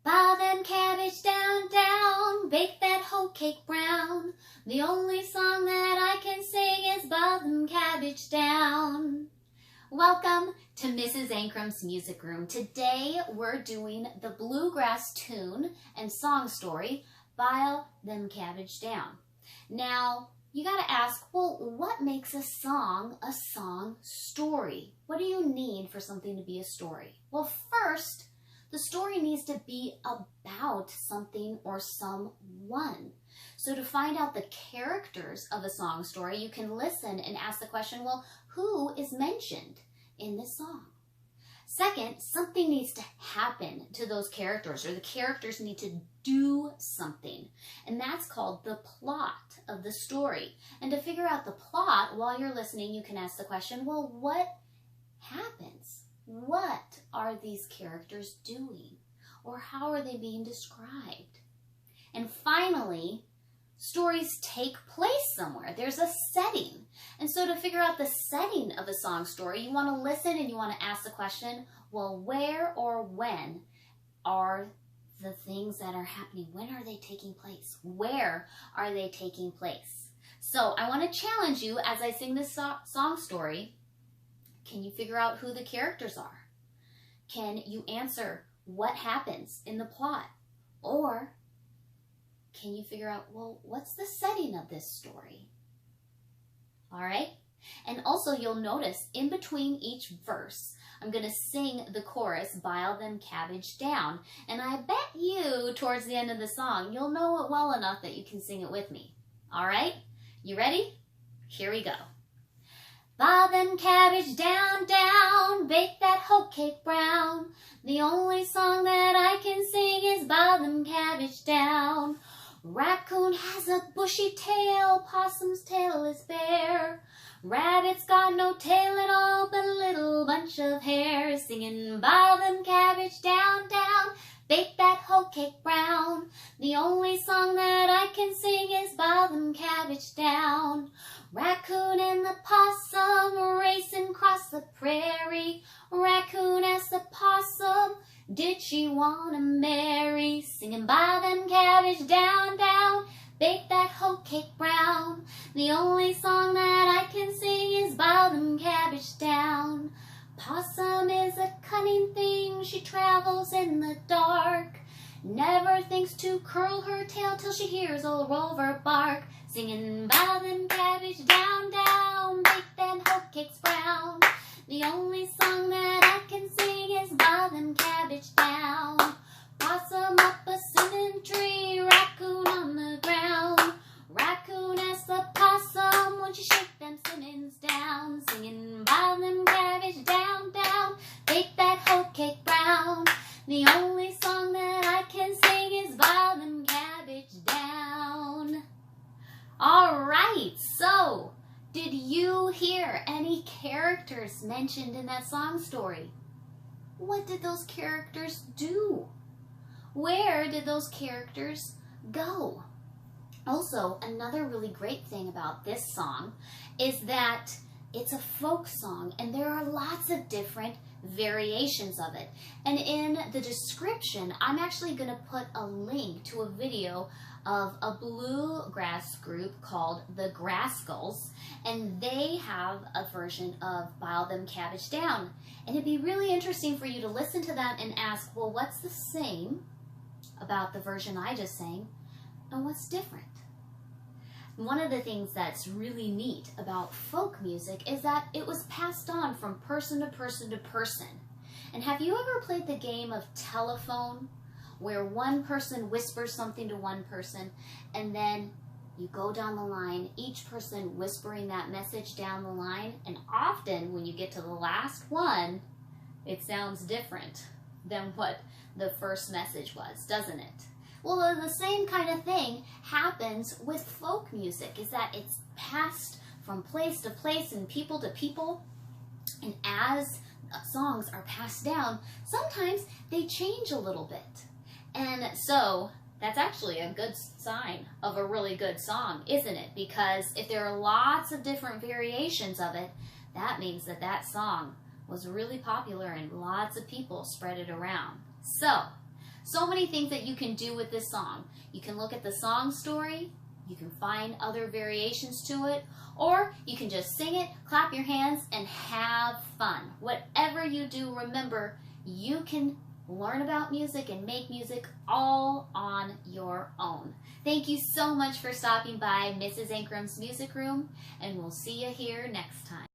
Bile them cabbage down, down, bake that hoe cake brown. The only song that I can sing is Bile them cabbage down. Welcome to Mrs. Ankrum's Music Room. Today we're doing the bluegrass tune and song story, Bile Them Cabbage Down. Now, you gotta ask, well, what makes a song story? What do you need for something to be a story? Well, first, the story needs to be about something or someone. So to find out the characters of a song story, you can listen and ask the question, well, who is mentioned in this song? Second, something needs to happen to those characters, or the characters need to do something. And that's called the plot of the story. And to figure out the plot, while you're listening, you can ask the question, well, what happens? What are these characters doing? Or how are they being described? And finally, stories take place somewhere. There's a setting. And so to figure out the setting of a song story, you want to listen and you want to ask the question, well, where or when are the things that are happening? When are they taking place? Where are they taking place? So I want to challenge you as I sing this song story. Can you figure out who the characters are? Can you answer what happens in the plot? Or can you figure out, well, what's the setting of this story? All right? And also you'll notice in between each verse, I'm going to sing the chorus, Bile Them Cabbage Down. And I bet you, towards the end of the song, you'll know it well enough that you can sing it with me. All right? You ready? Here we go. Bile them cabbage down, down, bake that hoe cake brown. The only song that I can sing is Bile them cabbage down. Raccoon has a bushy tail, Possum's tail is bare. Rabbit's got no tail at all, but a little bunch of hair. Singing Bile them cabbage down, down, bake that hoe cake brown. The only song that I can sing is Bile them cabbage down. Raccoon and the possum racing across the prairie. Raccoon asked the possum, did she want to marry? Singing Bile them cabbage down, down, bake that hoe cake brown. The only song that I can sing is Bile them cabbage down. Possum is a cunning thing, she travels in the dark. Never thinks to curl her tail till she hears old Rover bark. Singing Bile them cabbage down, down, bake them hoe cakes brown. The only song that I can sing is Bile them cabbage down. Possum up a simmon tree, Raccoon on the ground. Raccoon asked the possum, won't you shake them simmons down? Singing Bile them cabbage down, down, bake that hoe cake brown. The only song that I can sing is Bile them cabbage down. All right, so did you hear any characters mentioned in that song story? What did those characters do? Where did those characters go? Also, another really great thing about this song is that it's a folk song and there are lots of different variations of it. And in the description, I'm actually going to put a link to a video of a bluegrass group called the Grascals, and they have a version of Bile Them Cabbage Down. And it'd be really interesting for you to listen to that and ask, well, what's the same about the version I just sang, and what's different? One of the things that's really neat about folk music is that it was passed on from person to person to person. And have you ever played the game of telephone, where one person whispers something to one person, and then you go down the line, each person whispering that message down the line, and often when you get to the last one, it sounds different than what the first message was, doesn't it? Well, the same kind of thing happens with folk music, is that it's passed from place to place and people to people, and as songs are passed down, sometimes they change a little bit. And so that's actually a good sign of a really good song, isn't it? Because if there are lots of different variations of it, that means that that song was really popular and lots of people spread it around. So So many things that you can do with this song. You can look at the song story, you can find other variations to it, or you can just sing it, clap your hands, and have fun. Whatever you do, remember, you can learn about music and make music all on your own. Thank you so much for stopping by Mrs. Ankrum's Music Room, and we'll see you here next time.